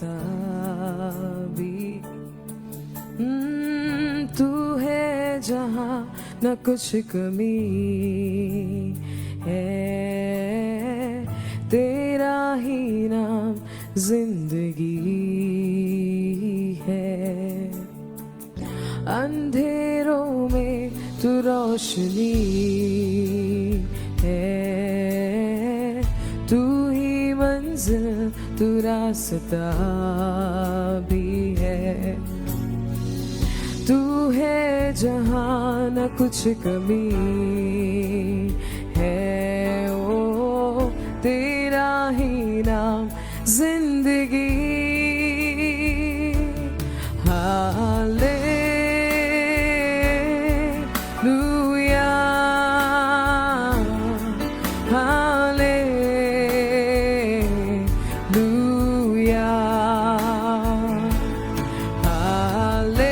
सकता भी। तू है जहाँ न कुछ कमी है, तेरा ही नाम जिंदगी है। अंधेरों में तू रोशनी है, तू ही मंजिल तू रास्ता भी है। तू है जहाँ न कुछ कमी है, ओ तेरा ही नाम जिंदगी। हालेलुया, हालेलुया, हालेलुया,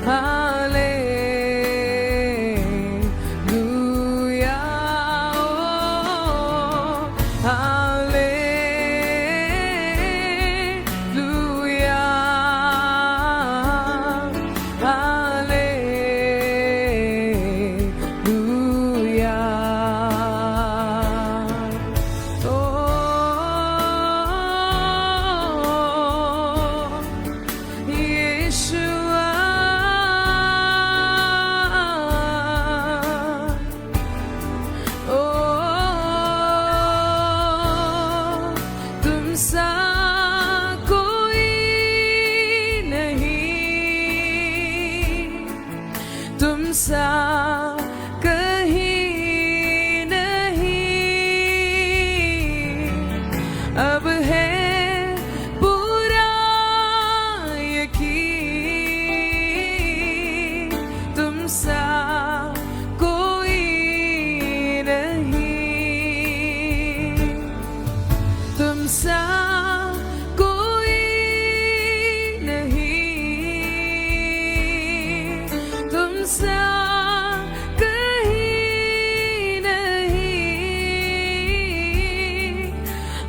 हालेलुया, तुमसा कोई नहीं, तुमसा कहीं नहीं। अब है पूरा यकीन, तुमसा कोई नहीं, तुमसा कोई नहीं, तुमसा कहीं नहीं।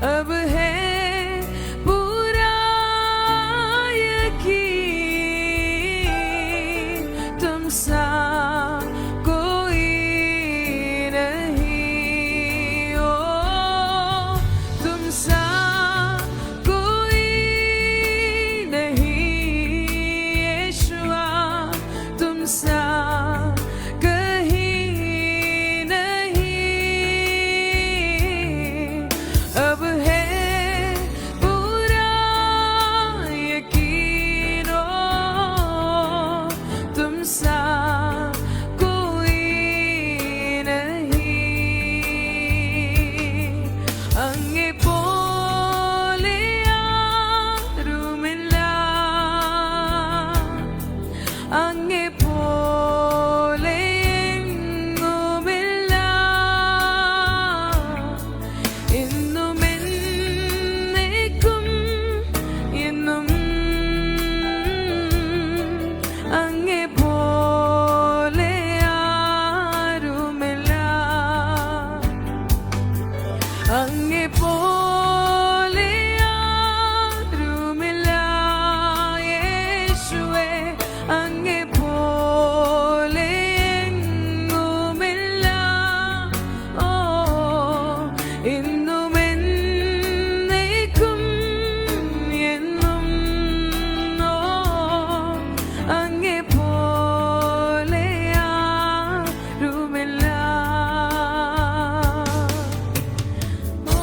अब है पूरा यकीन, तुमसा कोई नहीं। ओ तुमसा कोई नहीं, यीशुआ तुमसा कहीं नहीं। अब है पूरा यकीन, ओ तुमसा कोई नहीं। അങ്ങേ പോലെ ആരുമില്ല, അങ്ങേ പോലെ എങ്ങുമില്ല. എന്നും എന്നേക്കും എന്നും അങ്ങേ പോലെ ആരുമില്ല, അങ്ങേ പോലെ ആരുമില്ല. യേശുവേ അങ്ങേ പോലെ എങ്ങുമില്ല. ഓ എന്നും എന്നേക്കും എന്നും, ഓ അങ്ങേ പോലെ ആരുമില്ല. ഓ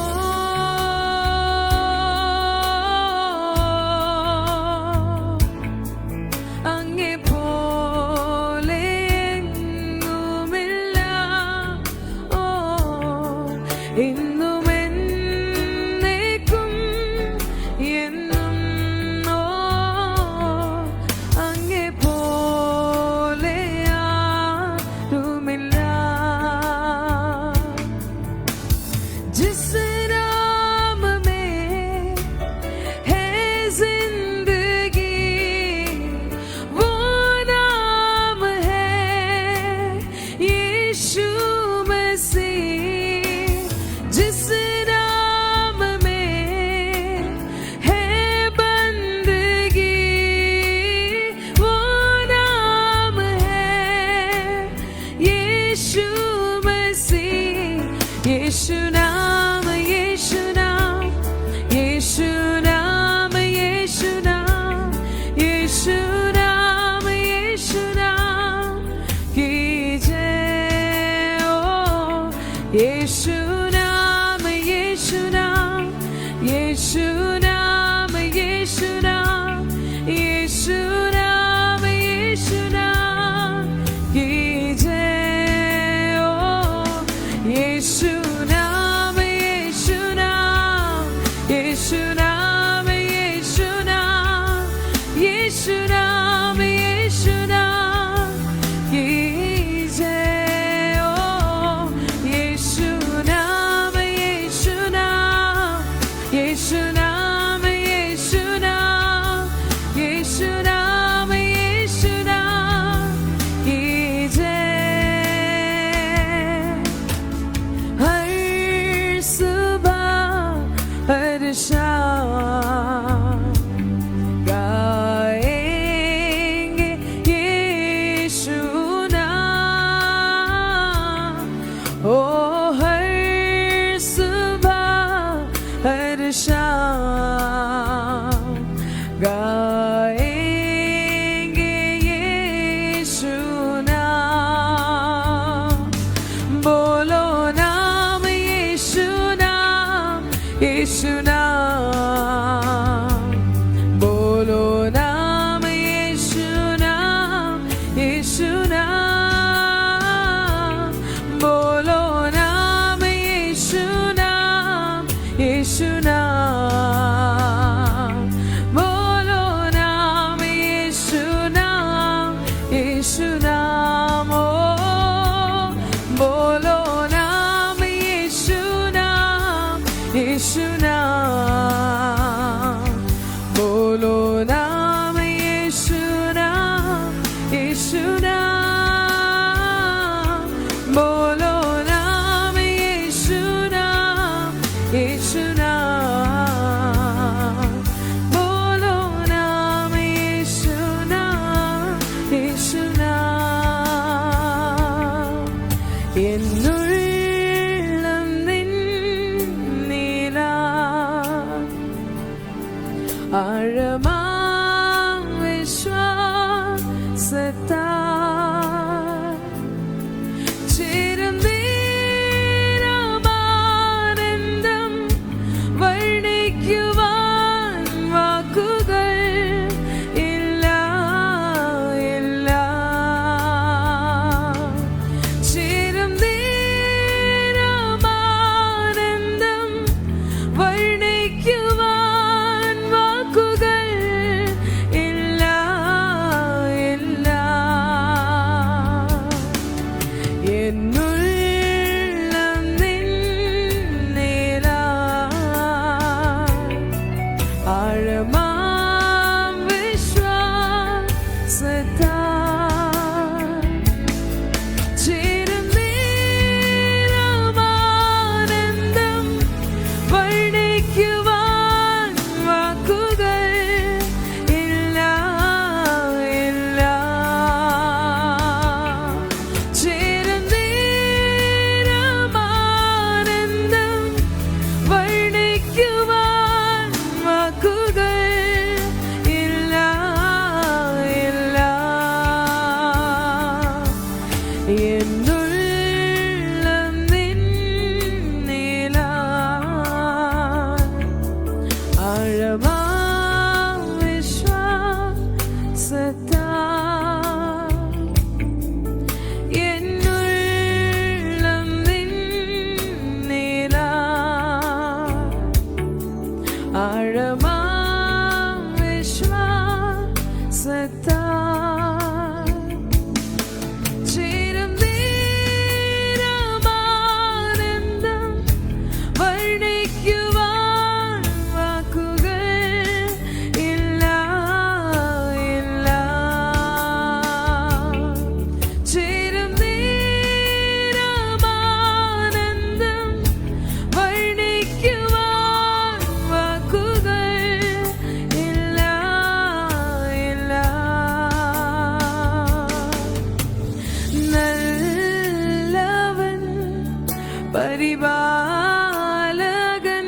പരിപാലകൻ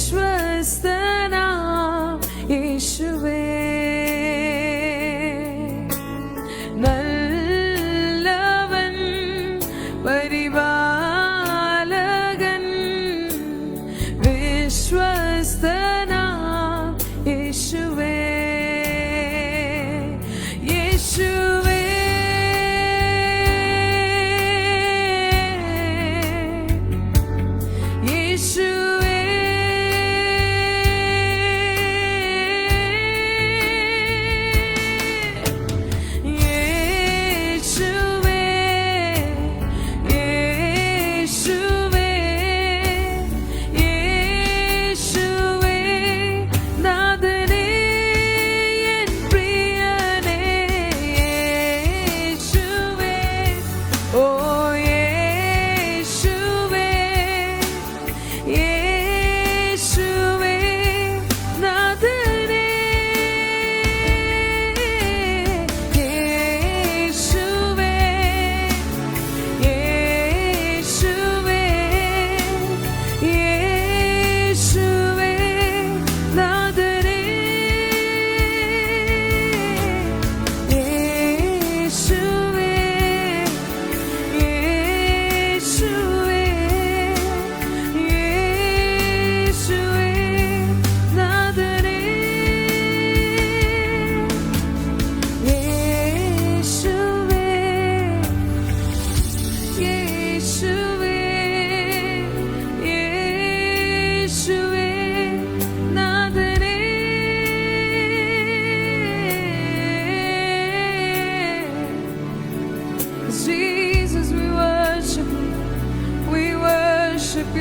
വിശ്വസ്തനാം യേശുവേ, നല്ലവൻ പരിപാലകൻ വിശ്വസ്തനാം യേശുവേ, യേശുവേ യേശുവേ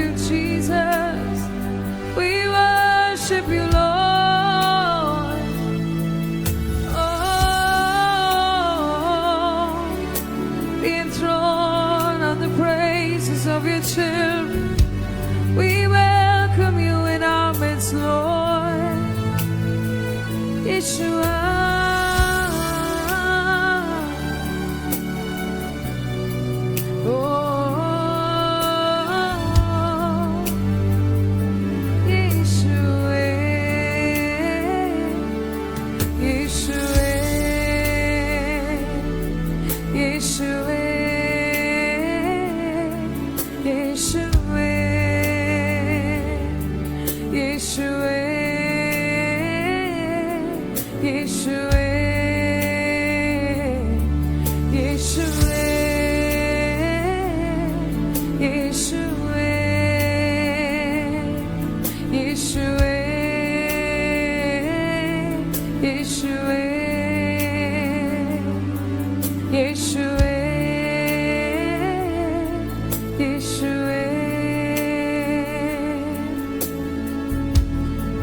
you, Jesus. We worship you, Lord. Oh, be enthroned on the praises of your children. We welcome you in our midst, Lord. Yeshua.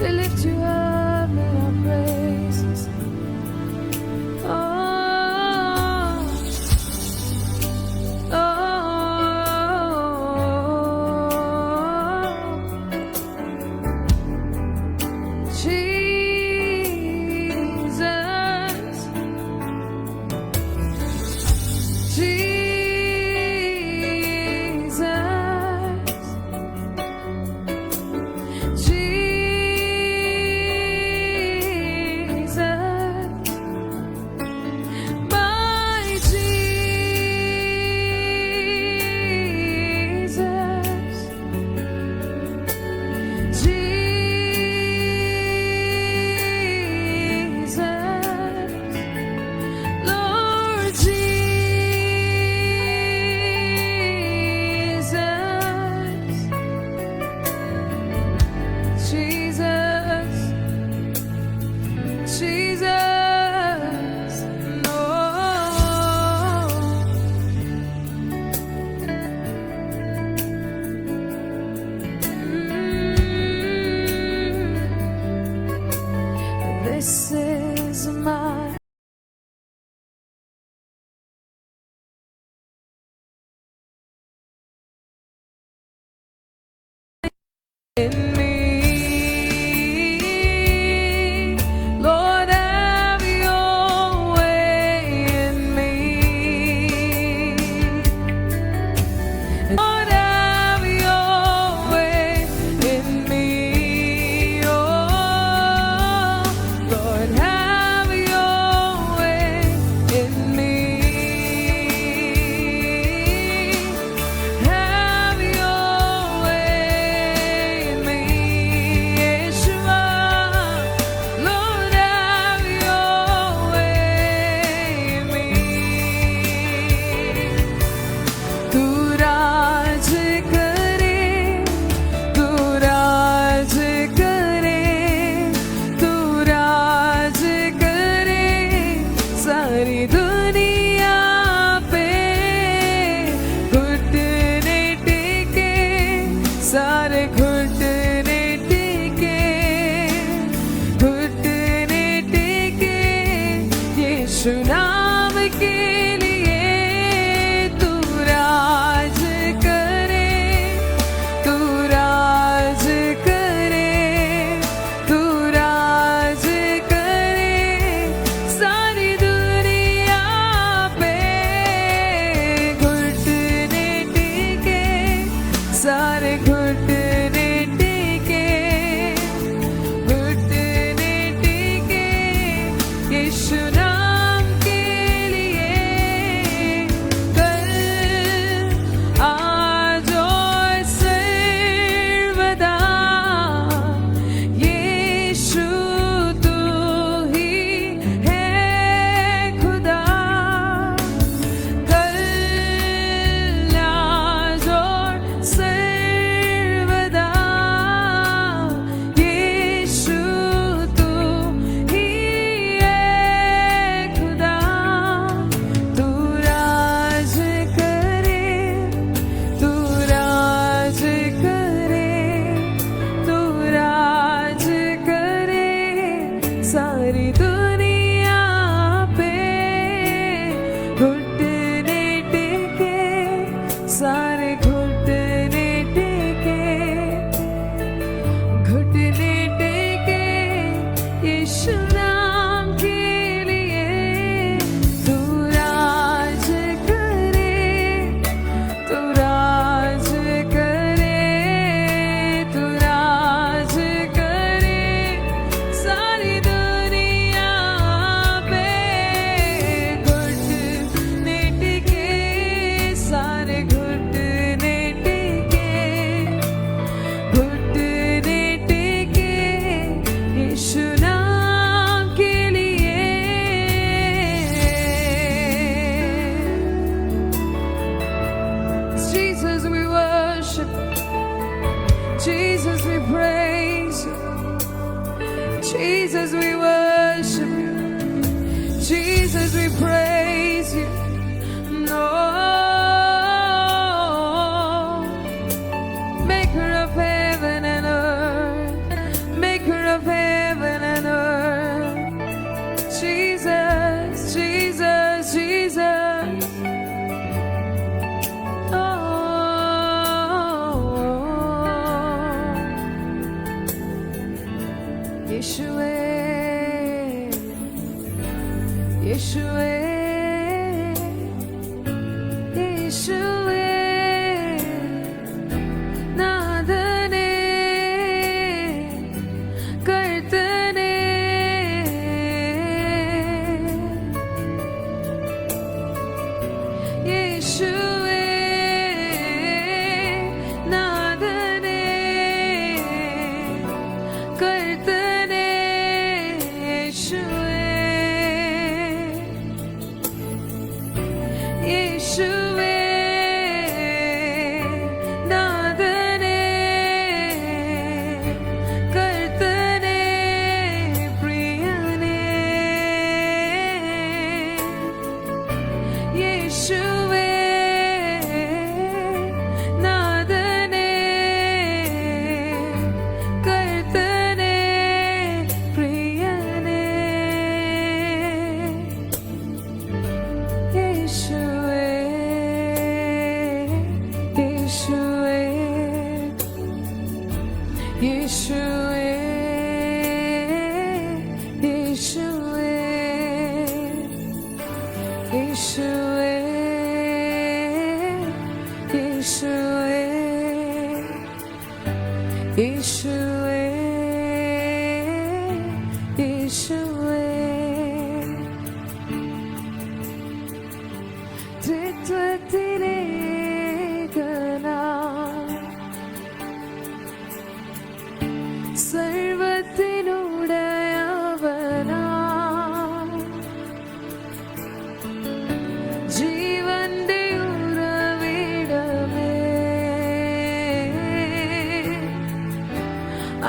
We lift you up in our praises. Oh, oh, Jesus, Jesus, this is my in me. Lord, have your way in me. Lord, have your way in me. Oh, Lord, have your way in me. Have your way in me, Yeshua. Lord, have your way in me. तू राज करे, तू राज करे, तू राज करे सारी दुनिया पे। घुटने टेके, सारे घुटने टेके, घुटने टेके यीशु नाम के लिए। तू राज करे, तू राज करे, तू राज करे सारी दुनिया पे। घुटने टेके, सारे घुटने Jesus, we praise you. Jesus, we worship you. Jesus, we praise you. No, maker of heaven and earth, maker of heaven and earth. Jesus, Jesus, Jesus. Yeshua, Yeshua, Yeshua, Nadane, Kartane, Yeshua, Nadane, Kartane. Yeshua, Nadane, Kartane, Priyane. Yeshua, Nadane, Kartane, Priyane. Yeshua, Yeshua, Yeshua, Yeshua, Yeshua, Yeshua, Yeshua. ത്രിത്വത്തിലേകനാ സർവത്തിനുടയവനാ ജീവന്റെ ഉറവിടമേ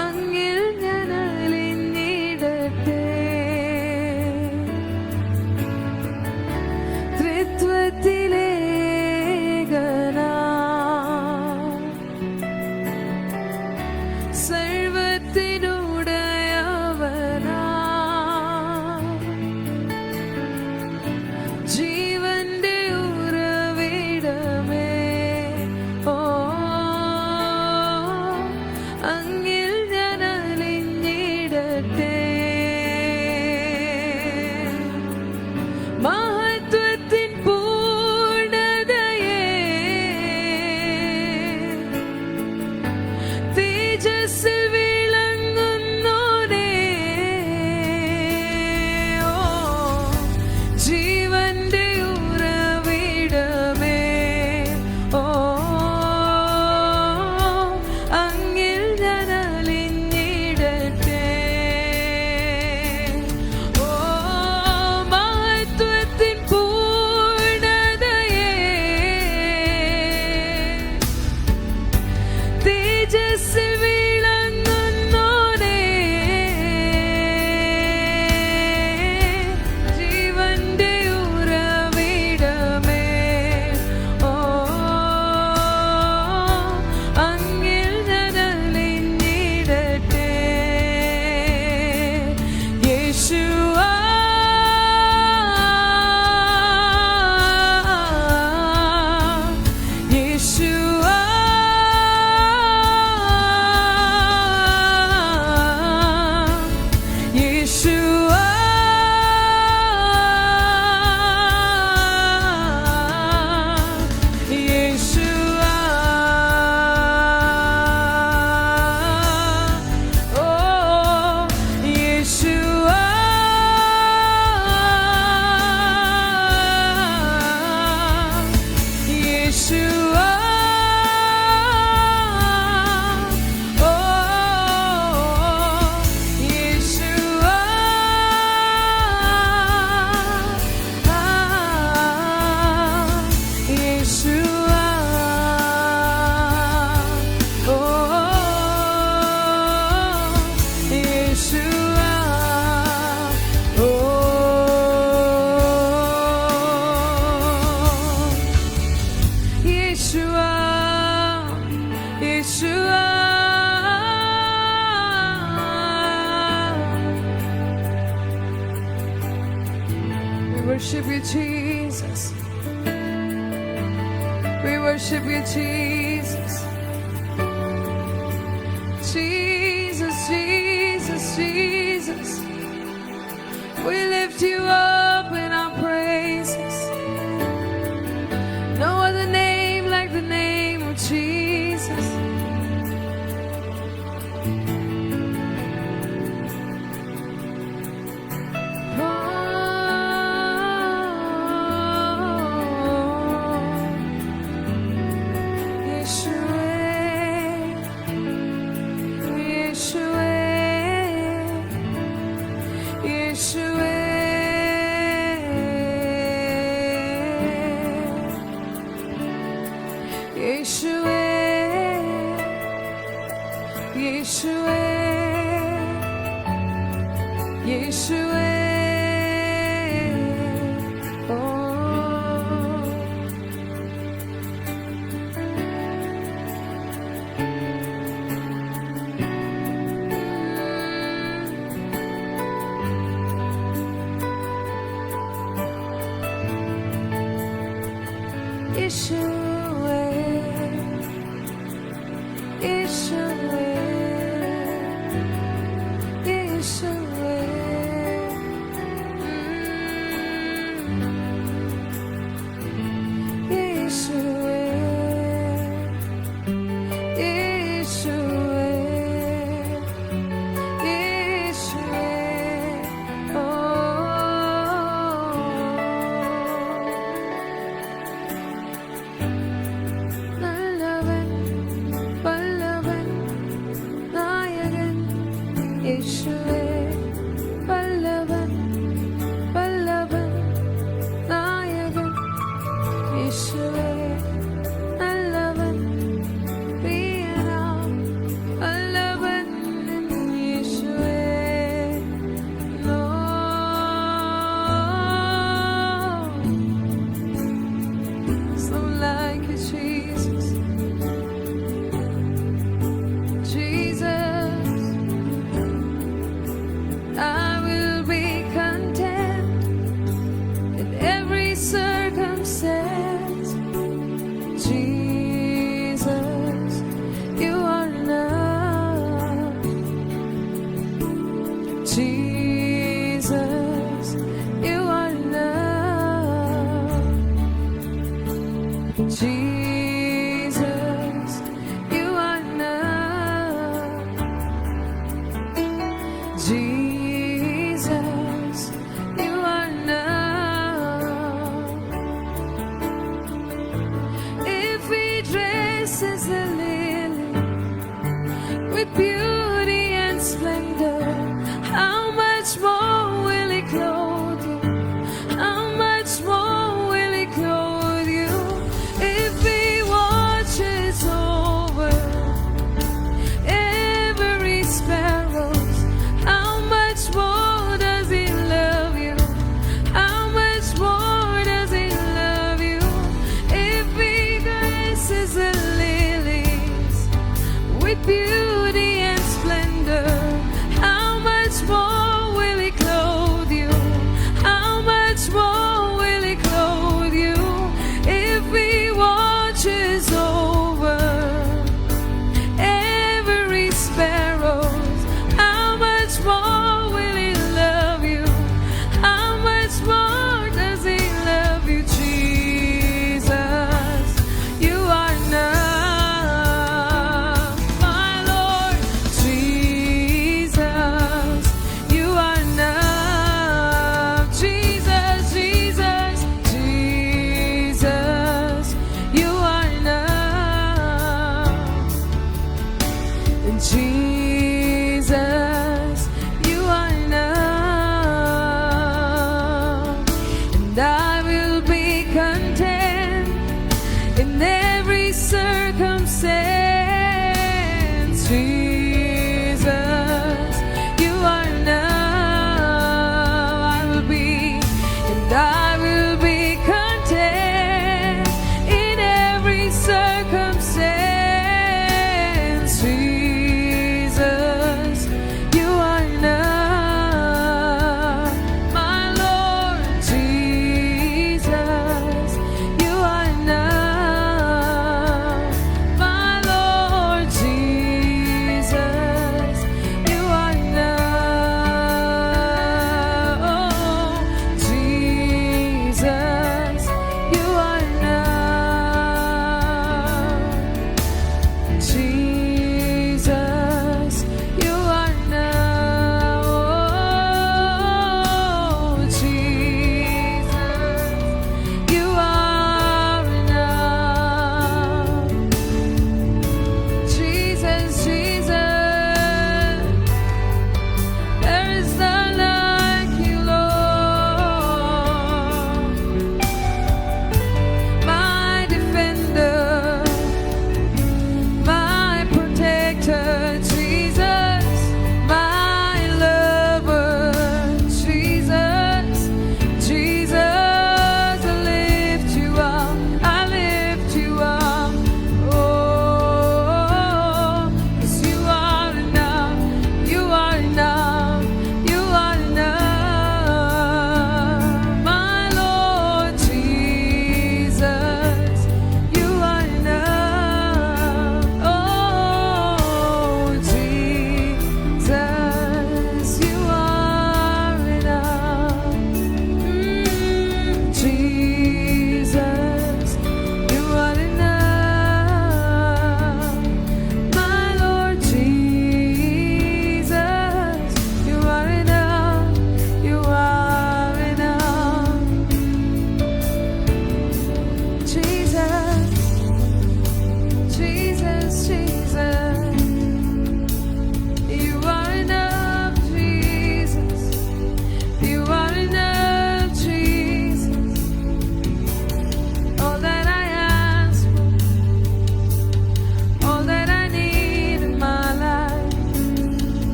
അങ്ങിൽ ഞാൻ അലിഞ്ഞിടട്ടെ ത്രിത്വത്തിലേകനാ സർവത്തിനുടയവനാ ജീവന്റെ ഉറവിടമേ ഓ അങ്ങിൽ ഞാൻ അലിഞ്ഞിടട്ടെ മഹത്വത്തിൻ പൂർണ്ണതയേ തേജസ്സിൽ വിളങ്ങുന്നോനേ ഓ ജീവന്റെ ഉറവിടമേ ഓ അങ്ങിൽ ഞാൻ അലിഞ്ഞിടട്ടെ ഓ മഹത്വത്തിൻ പൂർണ്ണതയേ തേജസ്സിൽ വിളങ്ങുന്നോനേ ജീവന്റെ ഉറവിടമേ ഓ അങ്ങിൽ ഞാൻ അലിഞ്ഞിടട്ടെ യേശുവ യേശുവ worship you, Jesus. We worship you, Jesus. Jesus, Jesus, Jesus. We lift you up in our praises. No other name like the name of Jesus.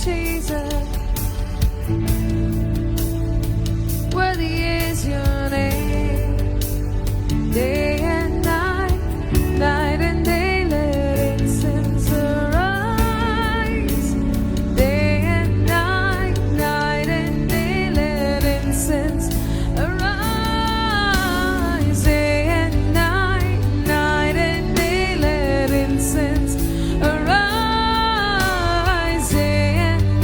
Jesus. Worthy is your name. Day and night, night and day, let incense arise. Day and night, night and day, let incense arise. Day and night, night and day, let incense arise. Day and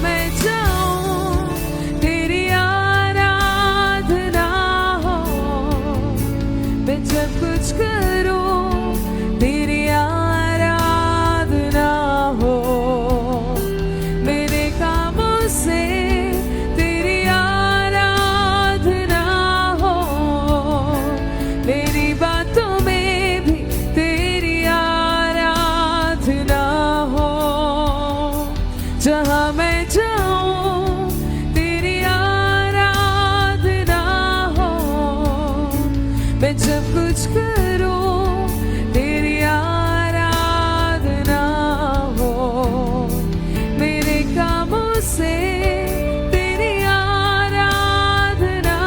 मैं जाऊं तेरी आराधना हो, मैं जब कुछ करूं तेरी आराधना हो, मेरे कामों से तेरी आराधना हो, मेरी बातों में भी तेरी आराधना हो। जहाँ मैं जाऊं तेरी आराधना हो, मैं जब कुछ करूं तेरी आराधना हो, मेरे कामों से तेरी आराधना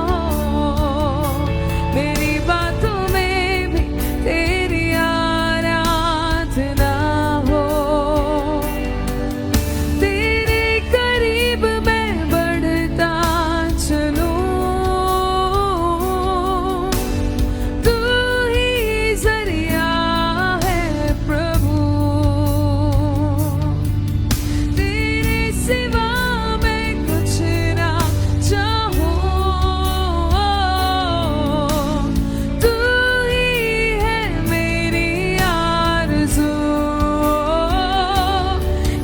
हो, मेरी बातों में भी तेरी आराधना हो। तेरे करीब मैं बढ़ता चलूं, तू ही जरिया है प्रभु, तेरे सिवा मैं कुछ ना चाहूं, तू ही है मेरी आरज़ू।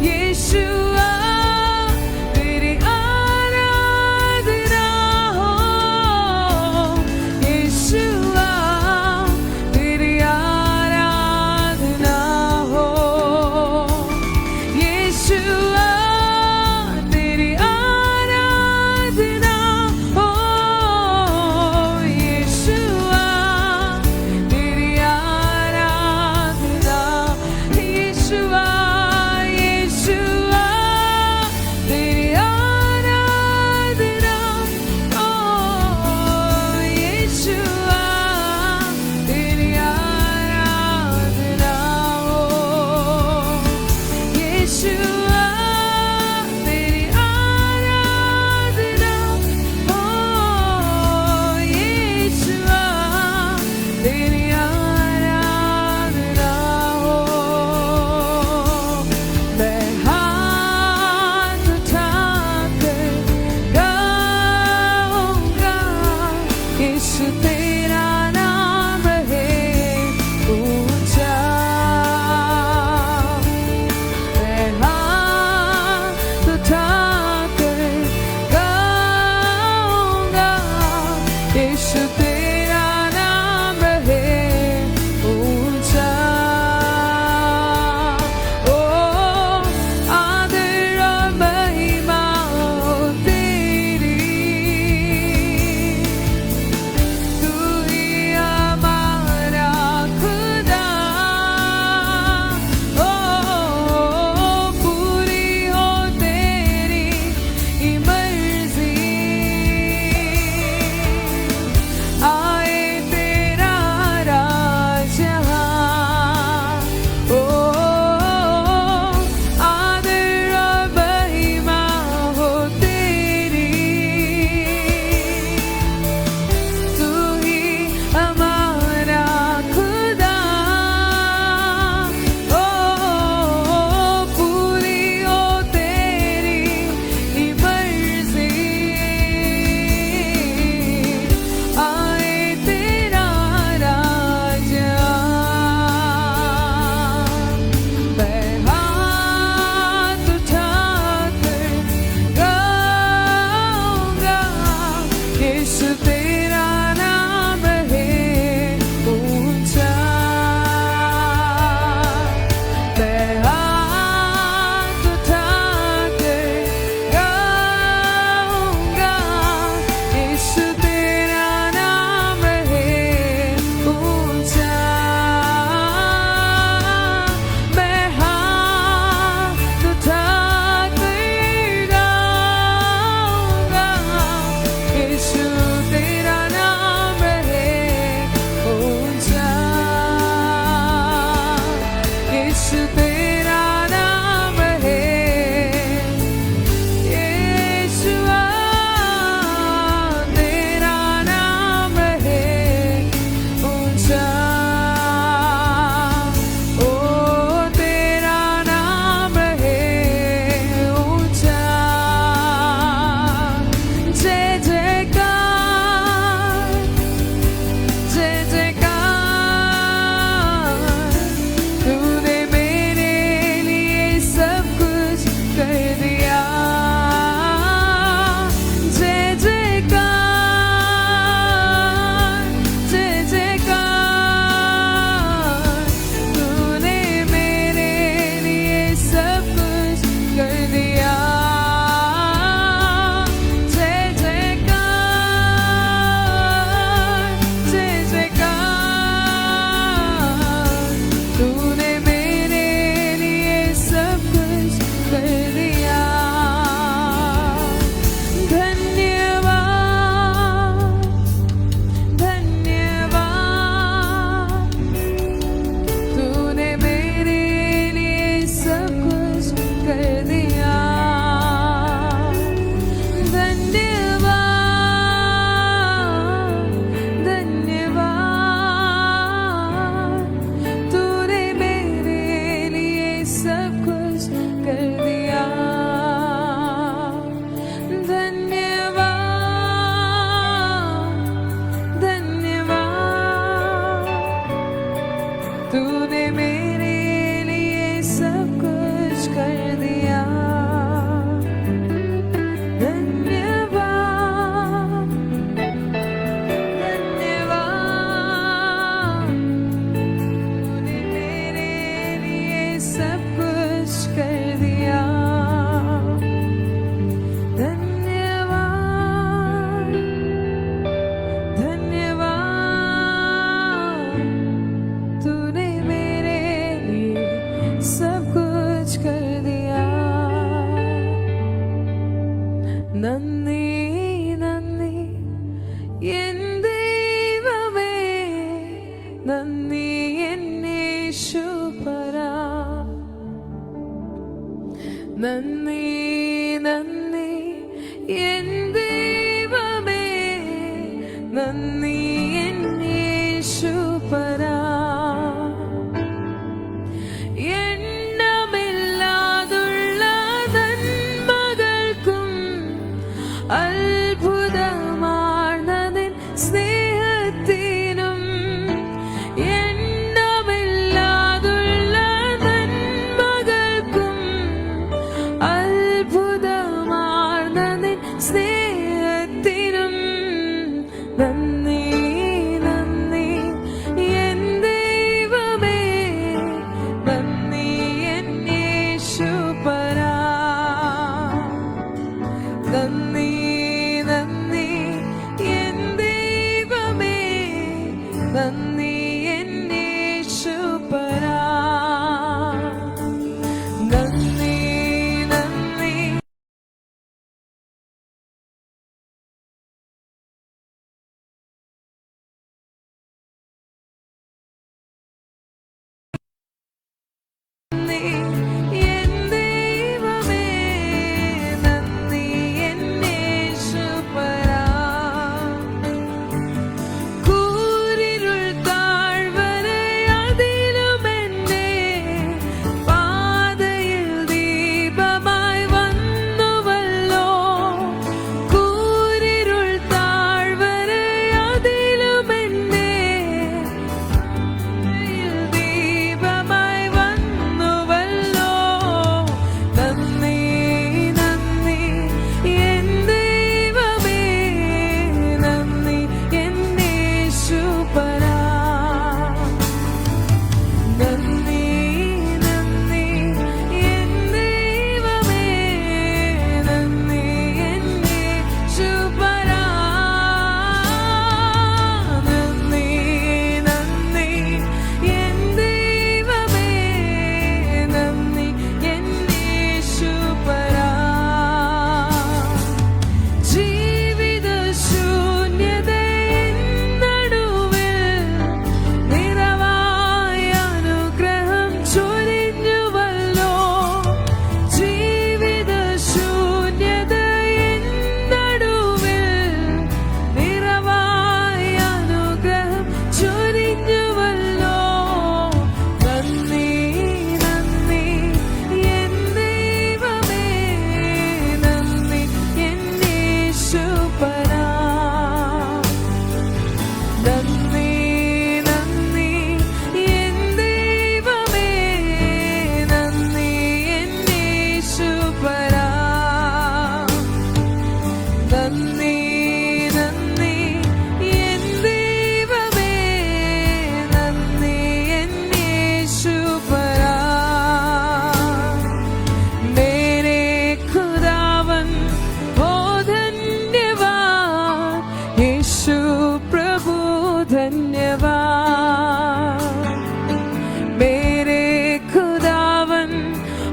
यीशुआ तेरी आराधना हो, यीशुआ तेरी आराधना हो, यीशुआ तेरी आराधना हो, यीशुआ तेरी आराधना, यीशुआ यीशुआ तेरी आराधना, ओ यीशुआ तेरी आराधना हो, यीशुआ तेरी आराधना हो, यीशुआ तेरी आराधना हो। मैं हाथ उठाकर गाऊंगा, यीशु तेरा नाम है ऊंचा। मैं हाथ उठाकर गाऊंगा, यीशु तेरा नाम है ऊंचा। ओ आदर और महिमा तेरी, तू ही हमारा खुदा। ओ पूरी हो तेरी मर्जी, നന്ദി നന്ദി എൻ ദൈവമേ, നന്ദി എൻ യേശുപരാ. നന്ദി നന്ദി എൻ ദൈവമേ, നന്ദി എൻ യേശുപരാ. എണ്ണമില്ലാതുള്ള നന്മകൾക്കും അത്ഭുതമാർന്നതിൻ സ്നേഹത്തിനും, എണ്ണമില്ലാതുള്ള നന്മകൾക്കും അത്ഭുതമാർന്നതിൻ സ്നേഹത്തിനും നന്ദി നന്ദി എൻ ദൈവമേ, നന്ദി എൻ യേശുപരാ. നന്ദി നന്ദി എൻ ദൈവമേ, നന്ദി എൻ യേശുപരാ. നന്ദി നന്ദി എൻ ദൈവമേ, നന്ദി എൻ യേശുപരാ. കൂരിരുൾ താഴ്വര അതിലുമെന്നെ പാതയിൽ ദീപമായി വന്നുവല്ലോ. കൂരിരുൾ താഴ്വര അതിലുമെന്നെ ദീപമായി വന്നുവല്ലോ. നന്ദി നന്ദി എൻ ദൈവമേ, നന്ദി എൻ യേശുപരാ. നന്ദി നന്ദി എൻ ദൈവമേ, നന്ദി എൻ യേശുപരാ. നന്ദി നന്ദി എൻ ദൈവമേ, നന്ദി എൻ യേശുപരാ. ജീവിത ശൂന്യതയിൻ നടുവിൽ നിറവായ അനുഗ്രഹം ചൊരിഞ്ഞുവല്ലോ. ജീവിത ശൂന്യതയിൻ നടുവിൽ നിറവായ അനുഗ്രഹം ചൊരിഞ്ഞുവല്ലോ. നന്ദി നന്ദി എൻ ദൈവമേ, നന്ദി എൻ യേശുപരാ. നന്ദി നന്ദി എൻ ദൈവമേ, നന്ദി എൻ യേശുപരാ. നന്ദി നന്ദി എൻ ദൈവമേ, നന്ദി എൻ യേശുപരാ. मेरे खुदावन हो धन्यवाद, यीशु प्रभु धन्यवाद. मेरे खुदावन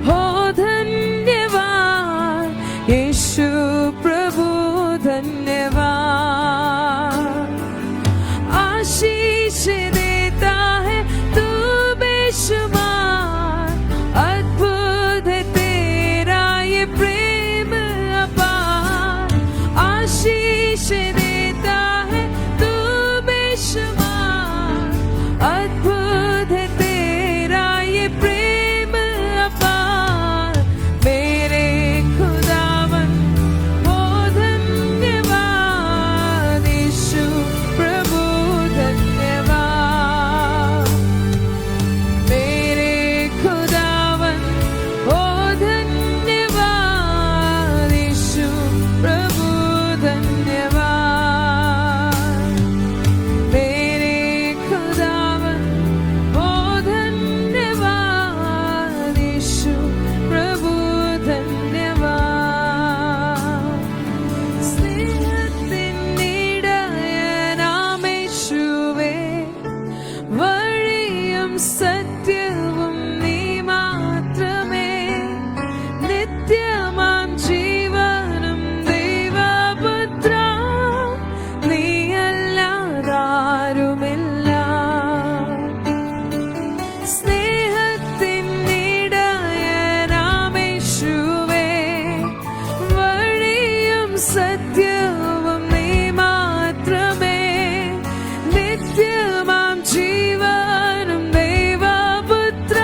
हो धन्यवाद, यीशु प्रभु धन्यवाद. आशीष देता है तू बेशुमार, अद्भुत है तेरा ये प्रेम अपार. आशीष देता है तू बेशुमार, अद्भुत है तेरा ये प्रेम अपार. मेरे खुदावन हो धन्यवाद, സത്യവും നീ മാത്രമേ, നിത്യമാം ജീവനും ദൈവപുത്ര,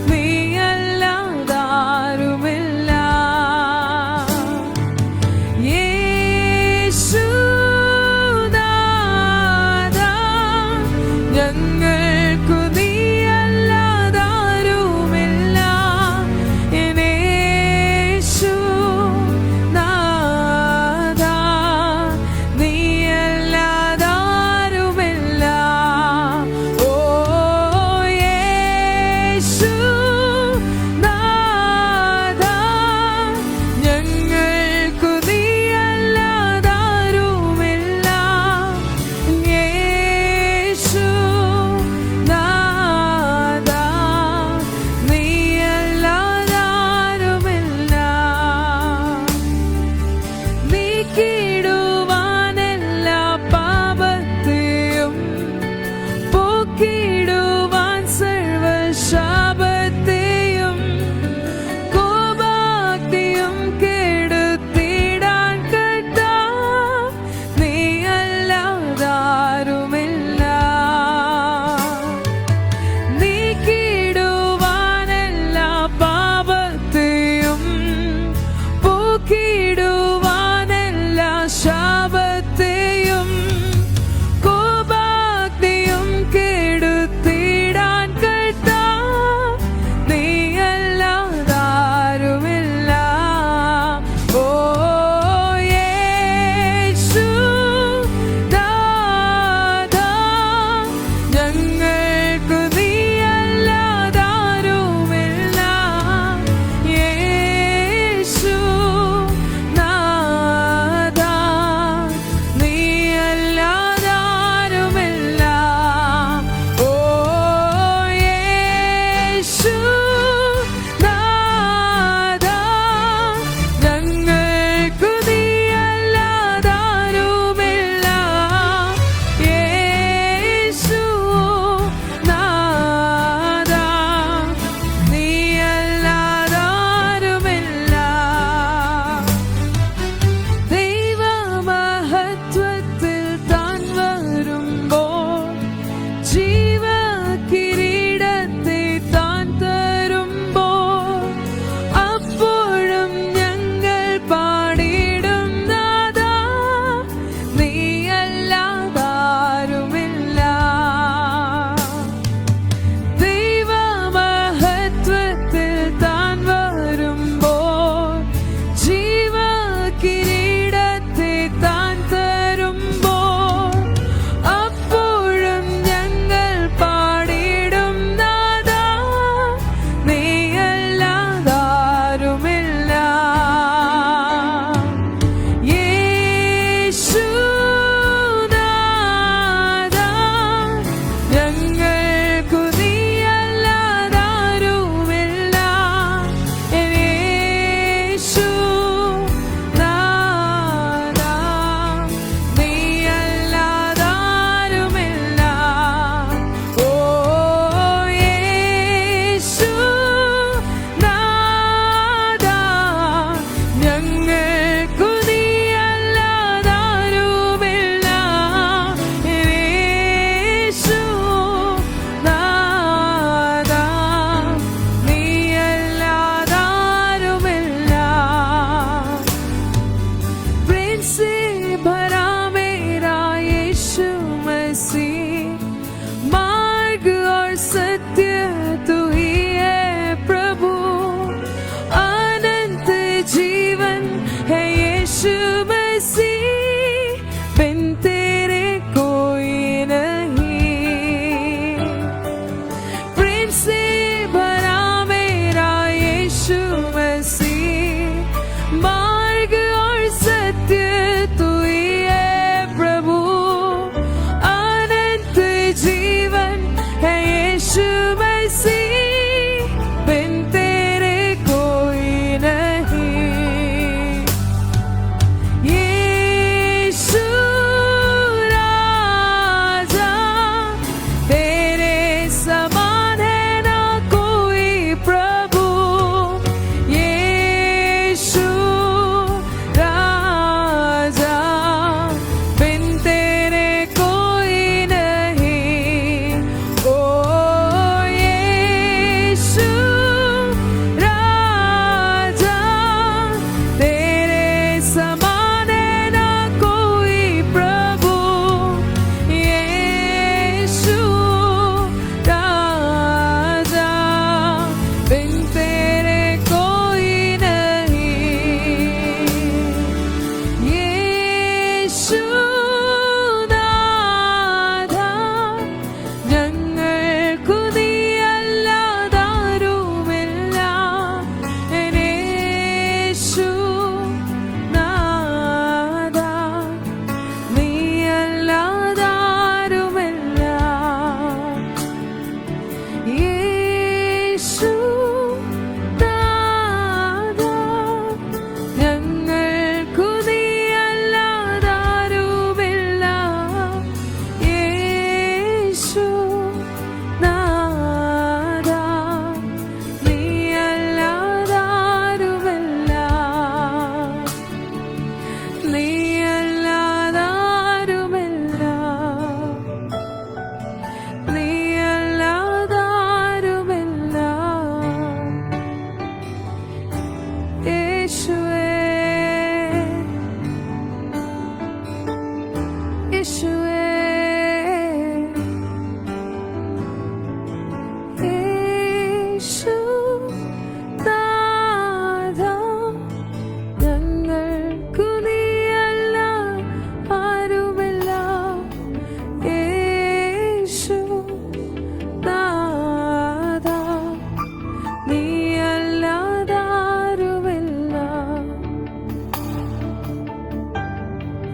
നീയല്ലാതാരുമില്ല. യേശുനാഥാ, ഞങ്ങൾക്കു നീയല്ലാതാരുമില്ല. യേശുനാഥാ,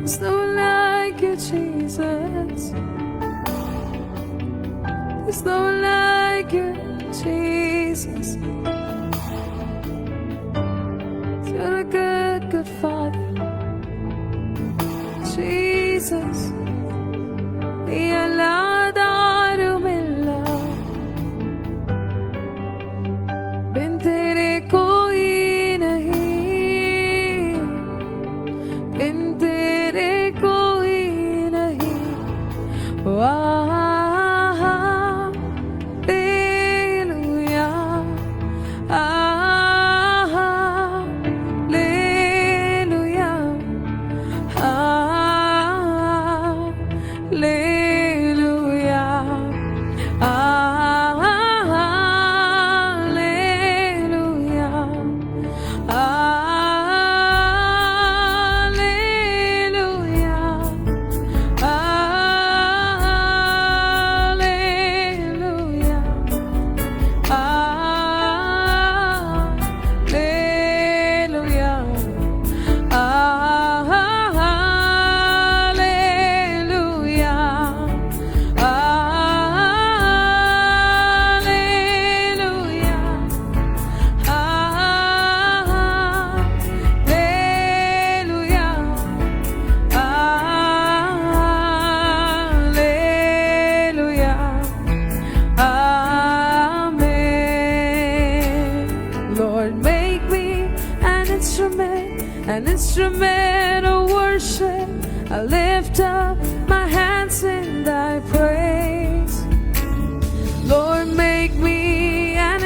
There's no one like you, Jesus. There's no one like you, Jesus. You're a good, good Father, Jesus. Y aládáruमिल्ला बिन तेरे कोई नहीं, बिन तेरे कोई नहीं। वाह an instrument of worship. I lift up my hands in thy praise. Lord, make me an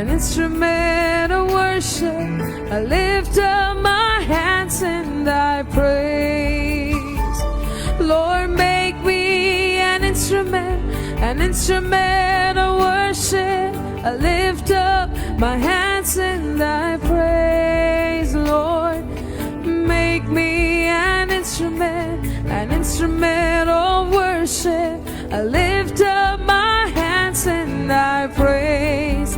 instrument of worship. I lift up my hands in thy praise. Lord, make me an instrument of worship. I lift up my hands in thy praise. Lord, make me an instrument of worship. I lift up my hands in thy praise.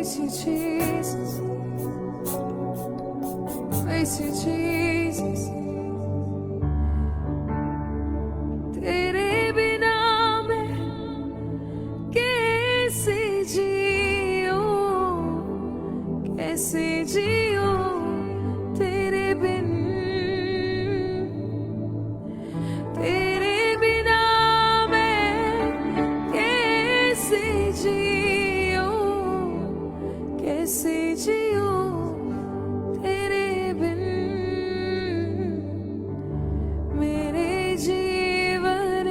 praise you, Jesus. Praise you, Jesus. तेरे बिना मैं कैसे जीऊं, कैसे जीऊं तेरे बिन। तेरे बिना मैं कैसे जीऊं, कैसे जीऊं तेरे बिन। मेरे जीवन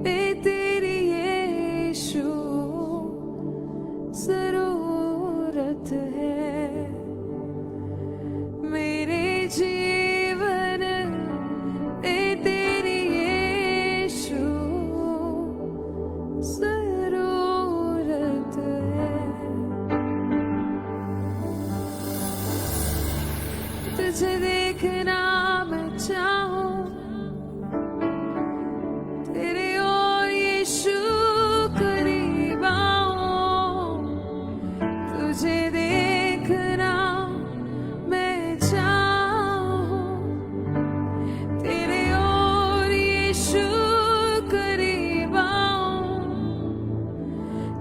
में तेरी यीशु जरूरत है। मेरे जीवन में तेरी यीशु जरूरत है। तुझे देखना मैं चाहूं, तेरे और यीशु करीब आऊं। तुझे देखना मैं चाहूं, तेरे और यीशु करीब आऊं।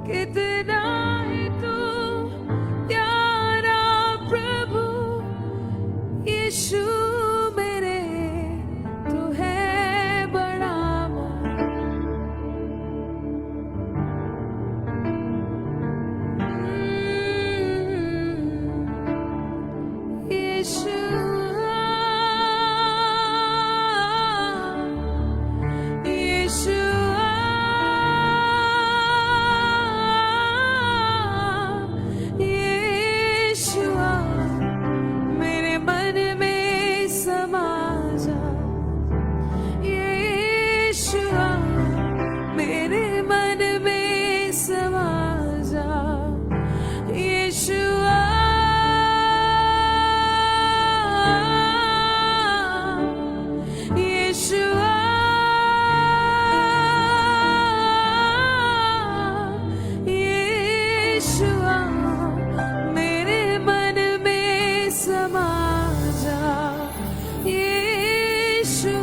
कितना है तू प्यारा प्रभु यीशु मेरे, तू है बड़ा यीशु। यीशु यीशु मेरे मन में समा जा। यीशु मेरे मन में समा जा। यीशु यीशु यीशु मेरे मन में समा जा। यीशु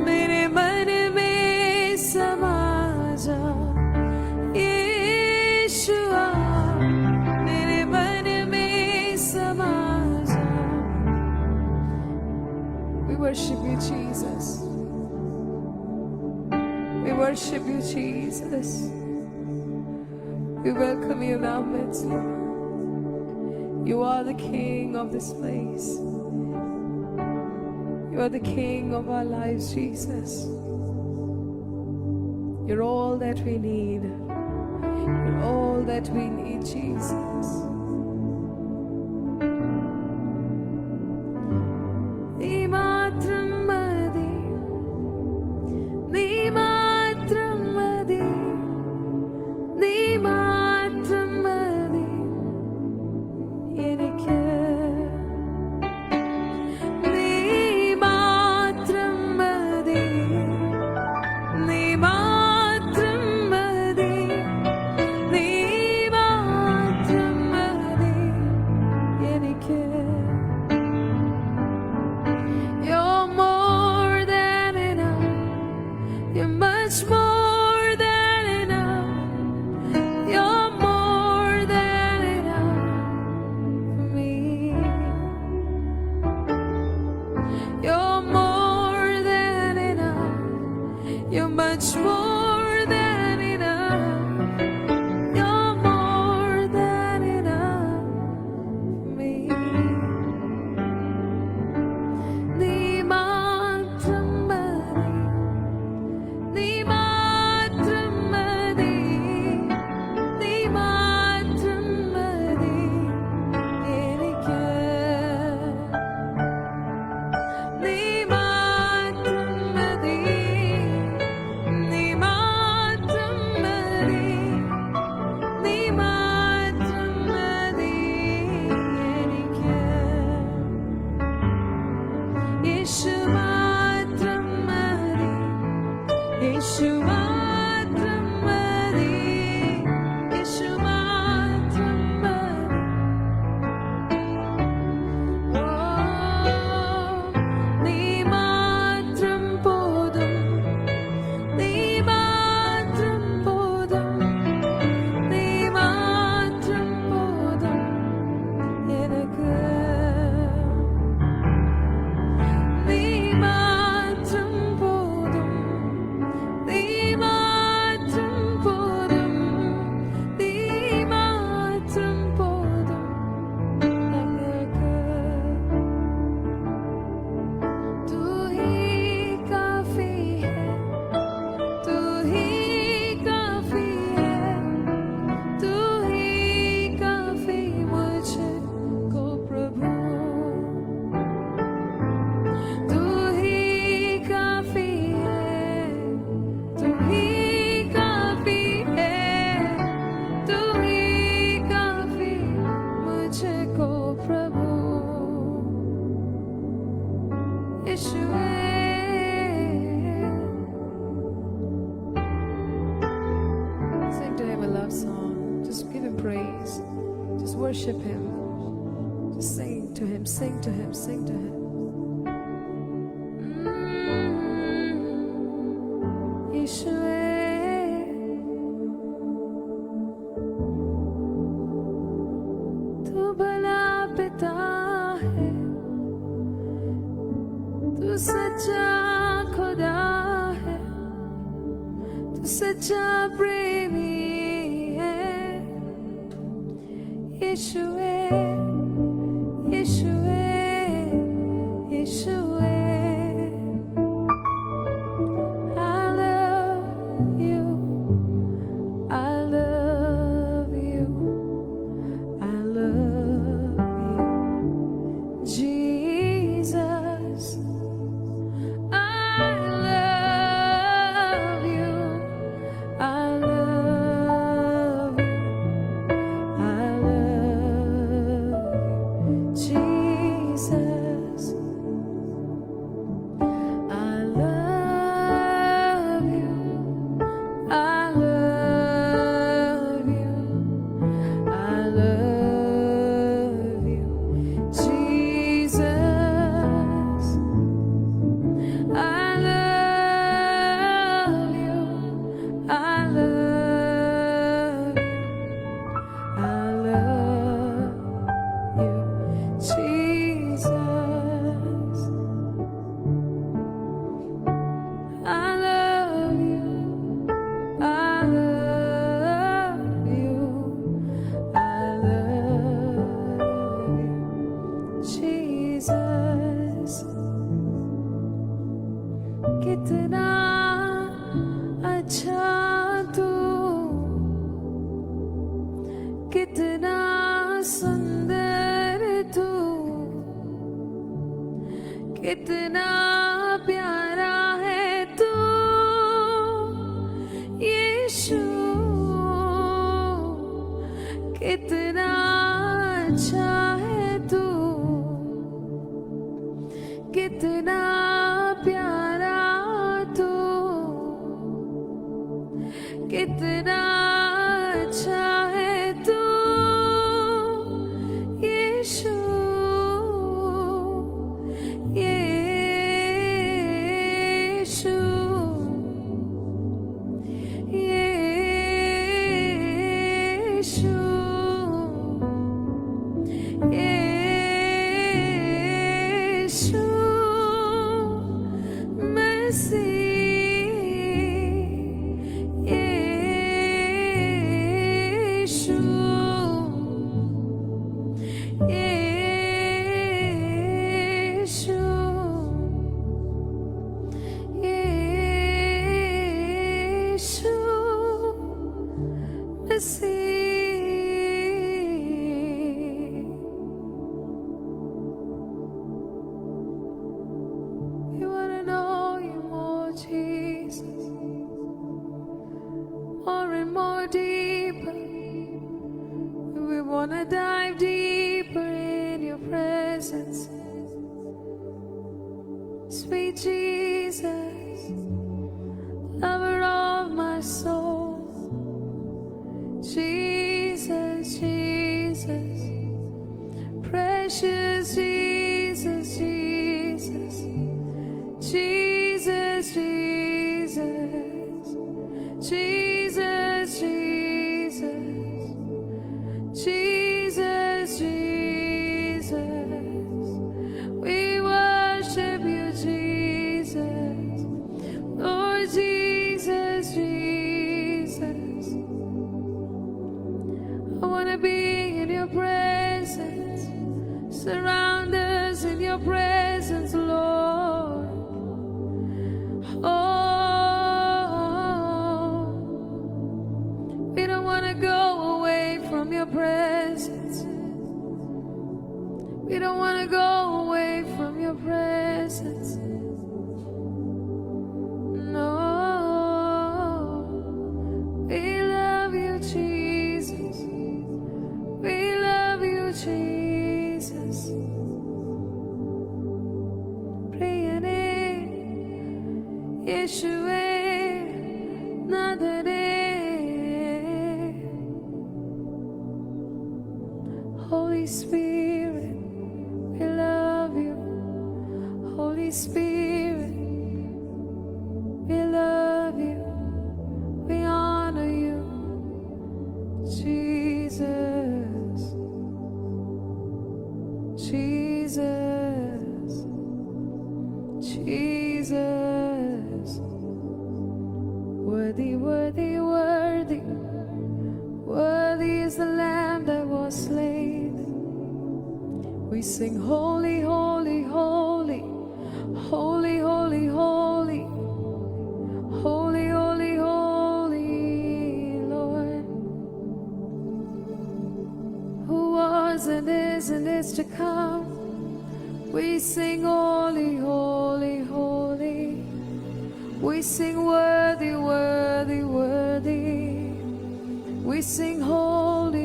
मेरे मन में समा जा। यीशु मेरे मन में समा जा। We worship you, Jesus. We worship you, Jesus. We welcome you in our midst, Lord. You are the King of this place. You are the King of our lives, Jesus. You're all that we need. You're all that we need, Jesus. നീ മാത്രം മതി, നീ മാത്രം മതി, നീ മാത്രം മതി എനിക്ക്। നീ മാത്രം മതി, നീ മാത്രം മതി, നീ മാത്രം മതി praise. Just worship Him. Just sing to Him, sing to Him, sing to Him. Yeshua, Tu bala pita hai, Tu sacha khuda hai, Tu sacha premi hai. Yeshua, Yeshua, Yeshua. कितना अच्छा तू, कितना सुंदर तू, कितना प्यारा है तू यीशु, कितना अच्छा है तू, कितना प्यारा तू, कितना अच्छा है तू यीशु, यीशु, यीशु, यीशु मसीह, we want to know you more, Jesus, more and more deeper. We want to dive deeper in your presence, sweet Jesus, lover of my soul. Jesus, Jesus, precious Jesus, Jesus, Jesus, Jesus, Jesus, Jesus, Jesus, Jesus. We worship you, Jesus, Lord Jesus, Jesus. I want to be in your presence. Surround us in your presence, Lord. Oh, we don't want to go away from your presence. We don't want to go away from your presence. No, we love you, Jesus. We love you, Jesus. Priyane, Yeshua, Nadare. Holy Spirit, we love you. Holy Spirit, we love you. We honor you. Jesus, Jesus, Jesus. Worthy, worthy, worthy. Worthy is the Lamb that was slain. We sing holy, holy, holy. Holy, holy, holy. Holy, holy, holy, Lord. Who was and is to come. We sing holy, holy, holy. We sing worthy, worthy, worthy. We sing holy,